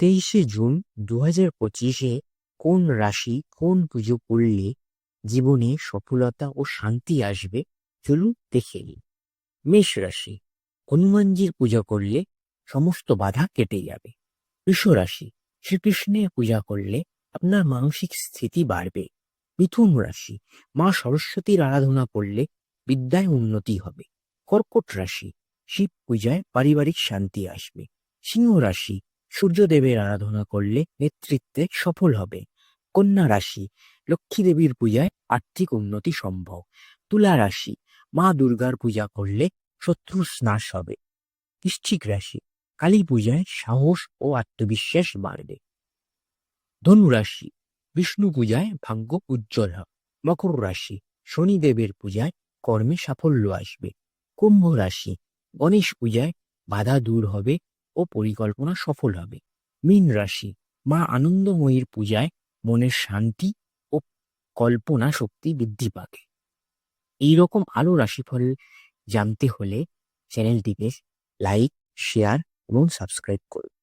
23 June 2025-এ কোন রাশি কোন পুজো করলে জীবনে সফলতা ও শান্তি আসবে, চলুন দেখে নিই। মেষ রাশি, হনুমানজির পূজা করলে সমস্ত বাধা কেটে যাবে। বৃষ রাশি, শ্রীকৃষ্ণের পূজা করলে আপনার মানসিক স্থিতি বাড়বে। মিথুন রাশি, মা সরস্বতীর আরাধনা করলে বিদ্যায় উন্নতি হবে। কর্কট রাশি, শিব পূজায় পারিবারিক শান্তি আসবে। সিংহ রাশি, সূর্যদেবের আরাধনা করলে নেতৃত্বে সফল হবে। কন্যা রাশি, লক্ষ্মী দেবীর পূজায় আর্থিক উন্নতি সম্ভব। তুলা রাশি, মা দুর্গার পূজা করলে শত্রুর নাশ হবে। বৃশ্চিক রাশি, কালী পূজায় সাহস ও আত্মবিশ্বাস বাড়বে। ধনু রাশি, বিষ্ণু পূজায় ভাগ্য উজ্জ্বল হবে। মকর রাশি, শনিদেবের পূজায় কর্মে সাফল্য আসবে। কুম্ভ রাশি, গণেশ পূজায় বাধা দূর হবে ও পরিকল্পনা সফল হবে। মীন রাশি, মা আনন্দময়ীর পূজায় মনের শান্তি ও কল্পনা শক্তি বৃদ্ধি পাবে। এইরকম আরো রাশিফল জানতে হলে চ্যানেলটিকে লাইক, শেয়ার এবং সাবস্ক্রাইব করুন।